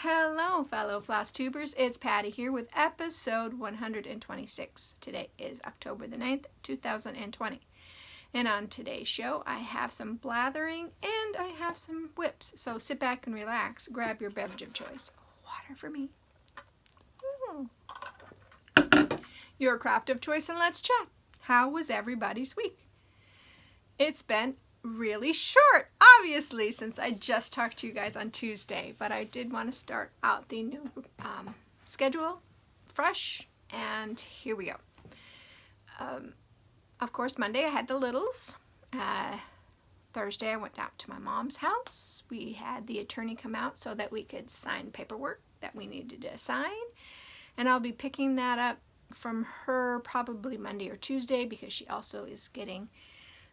Hello, fellow Flosstubers. It's Patty here with episode 126. Today is October the 9th, 2020. And on today's show, I have some blathering and I have some whips. So sit back and relax. Grab your beverage of choice. Water for me. Your craft of choice, and let's chat. How was everybody's week? It's been really short, obviously, since I just talked to you guys on Tuesday, but I did want to start out the new schedule fresh, and here we go. Of course, Monday I had the littles. Thursday I went out to my mom's house. We had the attorney come out so that we could sign paperwork that we needed to sign, and I'll be picking that up from her probably Monday or Tuesday because she also is getting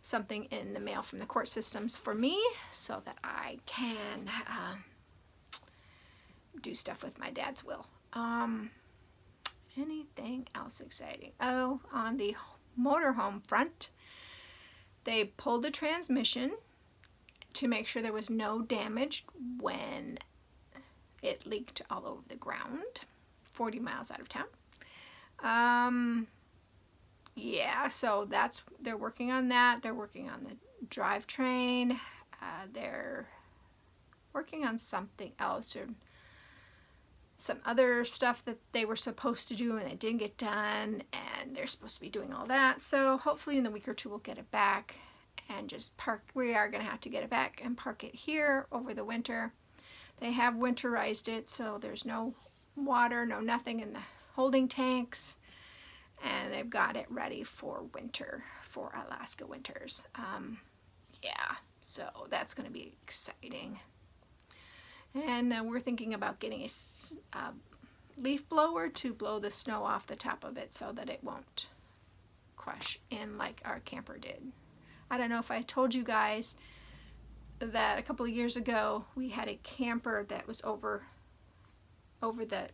something in the mail from the court systems for me so that I can do stuff with my dad's will. Anything else exciting? Oh, on the motorhome front, they pulled the transmission to make sure there was no damage when it leaked all over the ground 40 miles out of town. Yeah, so they're working on that. They're working on the drivetrain. They're working on something else or some other stuff that they were supposed to do and it didn't get done, and they're supposed to be doing all that. So hopefully in a week or two we'll get it back and just park. We are going to have to get it back and park it here over the winter. They have winterized it, so there's no water, no nothing in the holding tanks. And they've got it ready for winter, for Alaska winters. Yeah, so that's going to be exciting. And we're thinking about getting a leaf blower to blow the snow off the top of it so that it won't crush in like our camper did. I don't know if I told you guys that a couple of years ago we had a camper that was over the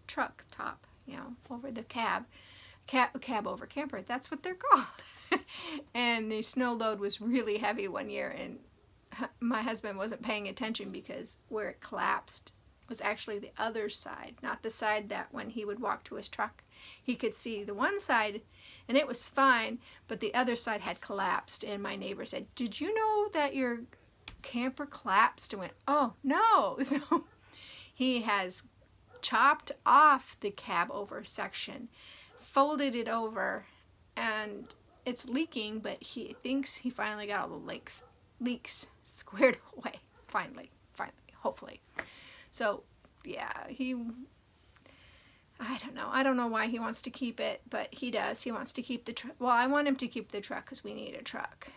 truck top, over the cab. Cab over camper, that's what they're called. And the snow load was really heavy one year, and my husband wasn't paying attention because where it collapsed was actually the other side, not the side that when he would walk to his truck he could see the one side and it was fine, but the other side had collapsed. And my neighbor said, "Did you know that your camper collapsed?" And went, "Oh no." So he has chopped off the cab over section, folded it over, and it's leaking, but he thinks he finally got all the leaks squared away. Finally, hopefully. So yeah, I don't know why he wants to keep it, but he does. He wants to keep the truck. Well, I want him to keep the truck because we need a truck,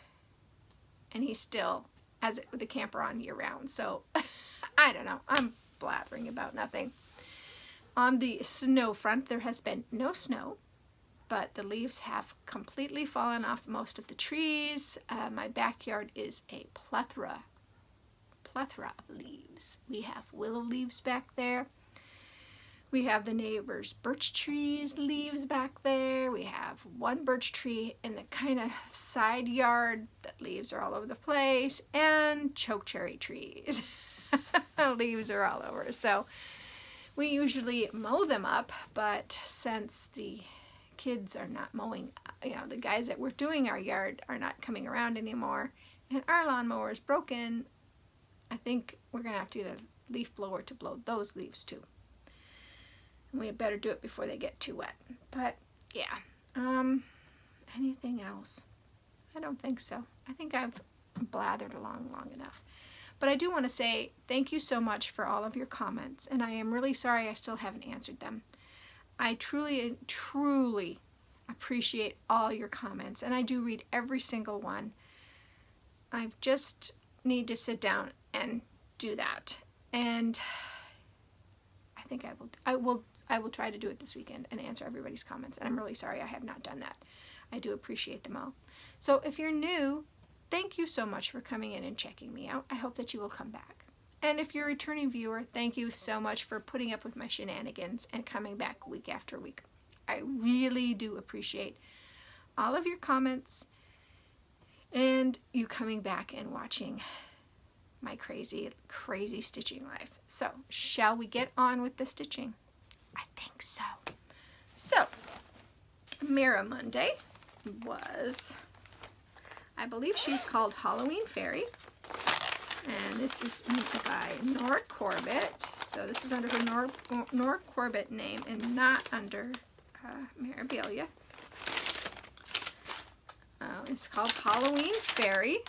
and he still has the camper on year round. So I don't know, I'm blathering about nothing. On the snow front, there has been no snow, but the leaves have completely fallen off most of the trees. My backyard is a plethora of leaves. We have willow leaves back there. We have the neighbor's birch trees leaves back there. We have one birch tree in the kind of side yard that leaves are all over the place, and chokecherry trees. Leaves are all over. So we usually mow them up, but since the kids are not mowing, the guys that were doing our yard are not coming around anymore, and our lawnmower is broken, I think we're going to have to get a leaf blower to blow those leaves too. And we had better do it before they get too wet. But yeah, anything else? I don't think so. I think I've blathered along long enough. But I do want to say thank you so much for all of your comments, and I am really sorry I still haven't answered them. I truly, truly appreciate all your comments, and I do read every single one. I just need to sit down and do that, and I think I will try to do it this weekend and answer everybody's comments, and I'm really sorry I have not done that. I do appreciate them all. So if you're new, thank you so much for coming in and checking me out. I hope that you will come back. And if you're a returning viewer, thank you so much for putting up with my shenanigans and coming back week after week. I really do appreciate all of your comments and you coming back and watching my crazy stitching life. So shall we get on with the stitching? I think so. So Mira Monday was, I believe she's called Halloween Fairy, and this is by Nora Corbett. So this is under her Nora Corbett name and not under Mirabilia. It's called Halloween Fairy,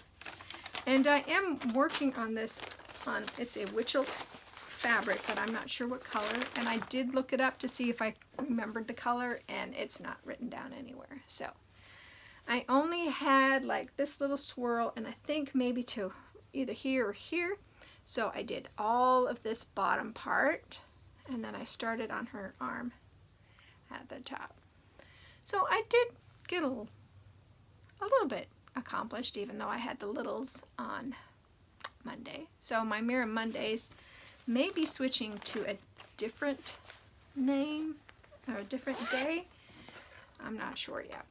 and I am working on this it's a Witchelt fabric, but I'm not sure what color, and I did look it up to see if I remembered the color, and it's not written down anywhere. So I only had like this little swirl, and I think maybe to either here or here. So I did all of this bottom part, and then I started on her arm at the top. So I did get a little bit accomplished, even though I had the littles on Monday. So my Mira Mondays may be switching to a different name or a different day. I'm not sure yet.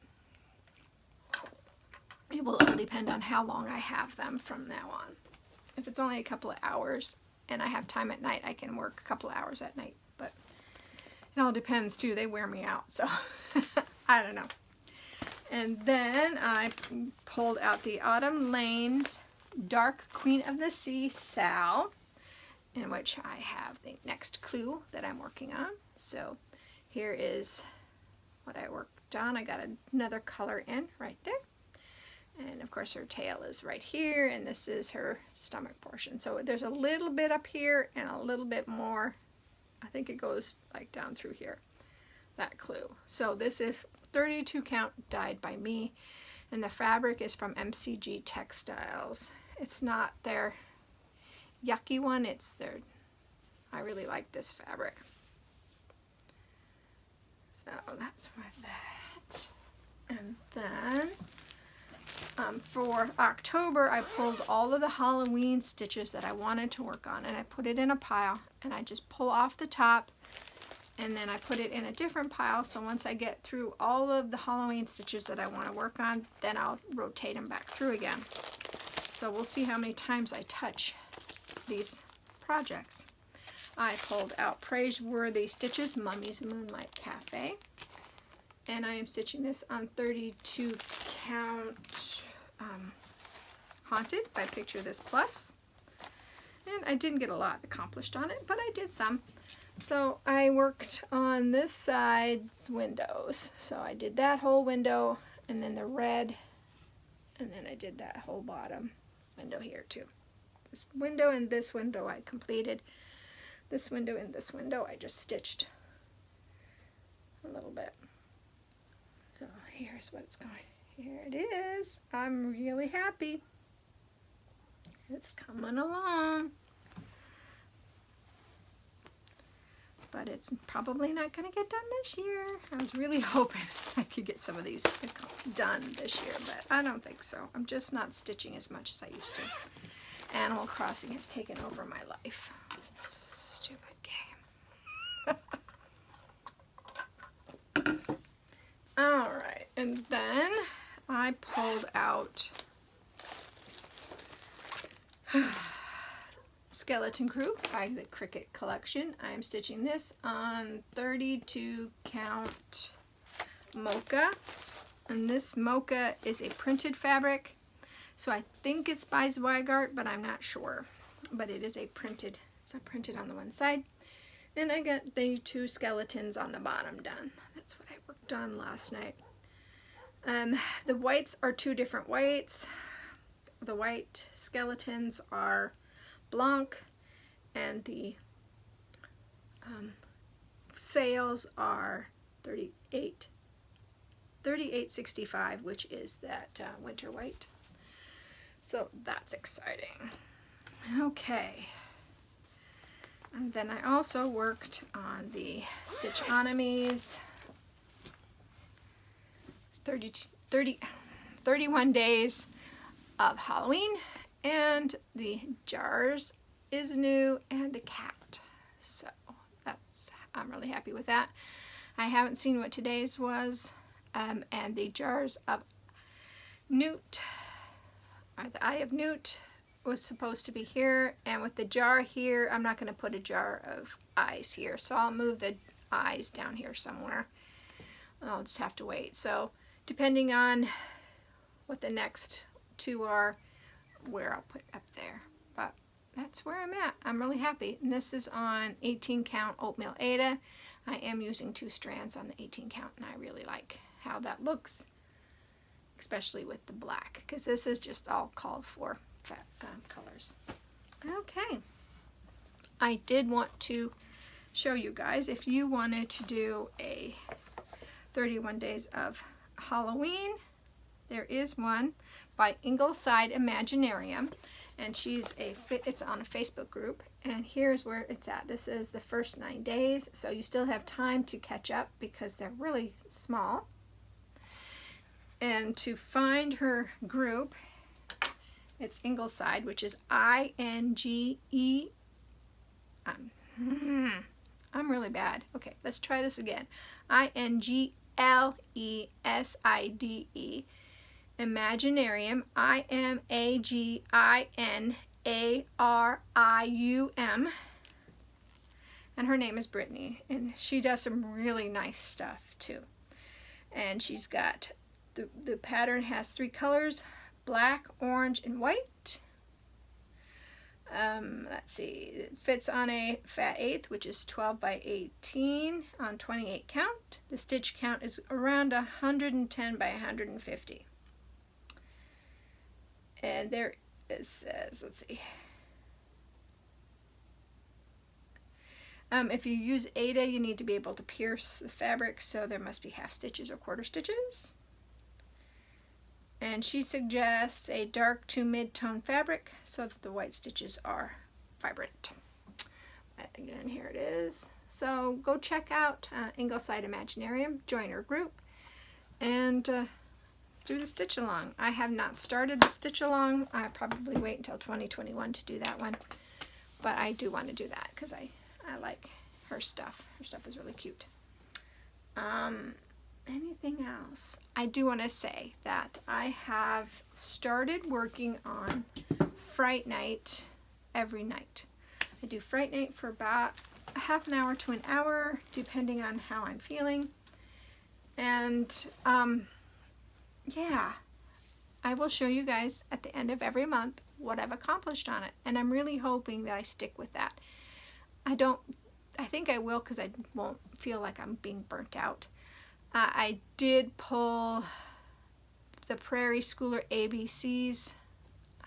It will all depend on how long I have them from now on. If it's only a couple of hours and I have time at night, I can work a couple of hours at night. But it all depends too. They wear me out, so I don't know. And then I pulled out the Autumn Lanes Dark Queen of the Sea Sal, in which I have the next clue that I'm working on. So here is what I worked on. I got another color in right there. And of course her tail is right here, and this is her stomach portion. So there's a little bit up here and a little bit more. I think it goes like down through here, that clue. So this is 32 count dyed by me, and the fabric is from MCG Textiles. It's not their yucky one, it's their, I really like this fabric. So that's for that. And then for October, I pulled all of the Halloween stitches that I wanted to work on, and I put it in a pile, and I just pull off the top, and then I put it in a different pile. So once I get through all of the Halloween stitches that I want to work on, then I'll rotate them back through again. So we'll see how many times I touch these projects. I pulled out Praiseworthy Stitches, Mummy's Moonlight Cafe, and I am stitching this on 32 count Haunted by Picture This Plus. And I didn't get a lot accomplished on it, but I did some. So I worked on this side's windows. So I did that whole window, and then the red, and then I did that whole bottom window here too. This window and this window I completed. This window and this window I just stitched a little bit. So here's what it's going. Here it is. I'm really happy. It's coming along. But it's probably not going to get done this year. I was really hoping I could get some of these done this year, but I don't think so. I'm just not stitching as much as I used to. Animal Crossing has taken over my life. Stupid game. Alright, and then I pulled out Skeleton Crew by the Cricut Collection. I'm stitching this on 32 count mocha, and this mocha is a printed fabric, so I think it's by Zweigart, but I'm not sure. But it is a printed, it's a printed on the one side, and I got the two skeletons on the bottom done. That's what I worked on last night. The whites are two different whites. The white skeletons are Blanc, and the sails are 3865, which is that winter white. So that's exciting. Okay. And then I also worked on the Stitchonomies 31 days of Halloween, and the jars is new, and the cat. So I'm really happy with that. I haven't seen what today's was, and the jars of Newt, or the Eye of Newt, was supposed to be here, and with the jar here, I'm not going to put a jar of eyes here, so I'll move the eyes down here somewhere. I'll just have to wait. So depending on what the next two are, where I'll put up there. But that's where I'm at. I'm really happy. And this is on 18 count oatmeal Aida. I am using 2 strands on the 18 count, and I really like how that looks, especially with the black, because this is just all called for colors. Okay, I did want to show you guys, if you wanted to do a 31 days of Halloween, there is one by Ingleside Imaginarium, and it's on a Facebook group, and here's where it's at. This is the first 9 days, so you still have time to catch up because they're really small. And to find her group, it's Ingleside, which is I-N-G-E. I'm really bad. Okay, let's try this again. I-N-G-L-E-S-I-D-E. Imaginarium. I-M-A-G-I-N-A-R-I-U-M. And her name is Brittany, and she does some really nice stuff too. And she's got the pattern has 3 colors: black, orange, and white. Let's see, it fits on a fat 1/8, which is 12 by 18 on 28 count. The stitch count is around 110 by 150. And there it says, let's see. If you use Aida, you need to be able to pierce the fabric, so there must be half stitches or quarter stitches. And she suggests a dark to mid-tone fabric so that the white stitches are vibrant. Again, here it is. So go check out Ingleside Imaginarium, join her group, and do the stitch along. I have not started the stitch along. I'll probably wait until 2021 to do that one, but I do want to do that because I like her stuff. Her stuff is really cute. Anything else? I do want to say that I have started working on Fright Night every night. I do Fright Night for about a half an hour to an hour, depending on how I'm feeling. And yeah, I will show you guys at the end of every month what I've accomplished on it. And I'm really hoping that I stick with that. I think I will, because I won't feel like I'm being burnt out. I did pull the Prairie Schooler ABCs.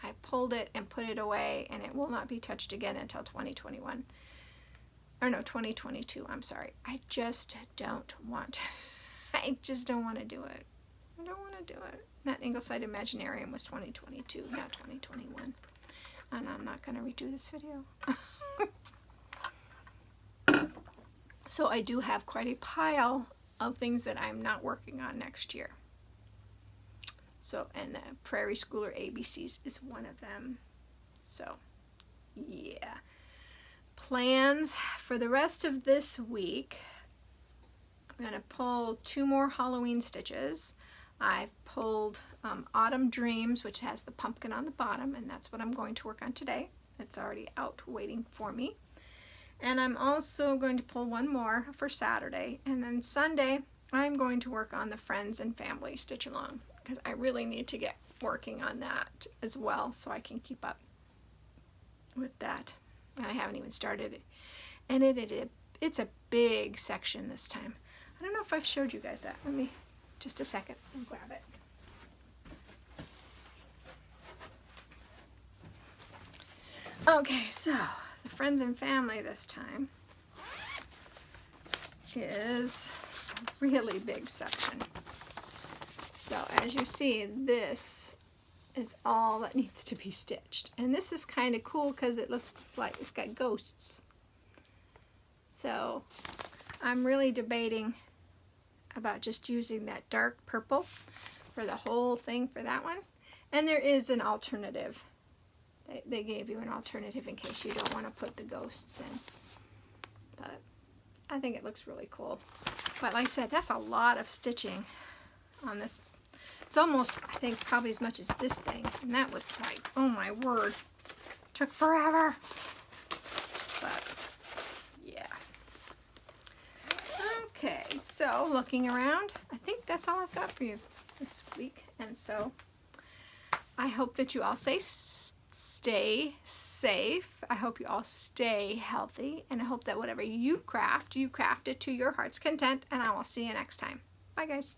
I pulled it and put it away, and it will not be touched again until 2021. Or no, 2022, I'm sorry. I just don't want to do it. I don't want to do it. That Ingleside Imaginarium was 2022, not 2021. And I'm not going to redo this video. So I do have quite a pile of things that I'm not working on next year. So, and the Prairie Schooler ABCs is one of them. So, yeah. Plans for the rest of this week. I'm going to pull 2 more Halloween stitches. I've pulled Autumn Dreams, which has the pumpkin on the bottom, and that's what I'm going to work on today. It's already out waiting for me. And I'm also going to pull 1 more for Saturday. And then Sunday, I'm going to work on the Friends and Family Stitch Along, because I really need to get working on that as well so I can keep up with that. And I haven't even started it. And it's a big section this time. I don't know if I've showed you guys that. Let me, just a second, I'll grab it. Okay, so the Friends and Family this time is a really big section. So as you see, this is all that needs to be stitched. And this is kind of cool because it looks like it's got ghosts. So I'm really debating about just using that dark purple for the whole thing for that one. And there is an alternative. They gave you an alternative in case you don't want to put the ghosts in. But I think it looks really cool. But like I said, that's a lot of stitching on this. It's almost, I think, probably as much as this thing. And that was like, oh my word. Took forever. But, yeah. Okay, so looking around, I think that's all I've got for you this week. And so I hope that you all stay safe. I hope you all stay healthy. And I hope that whatever you craft it to your heart's content. And I will see you next time. Bye, guys.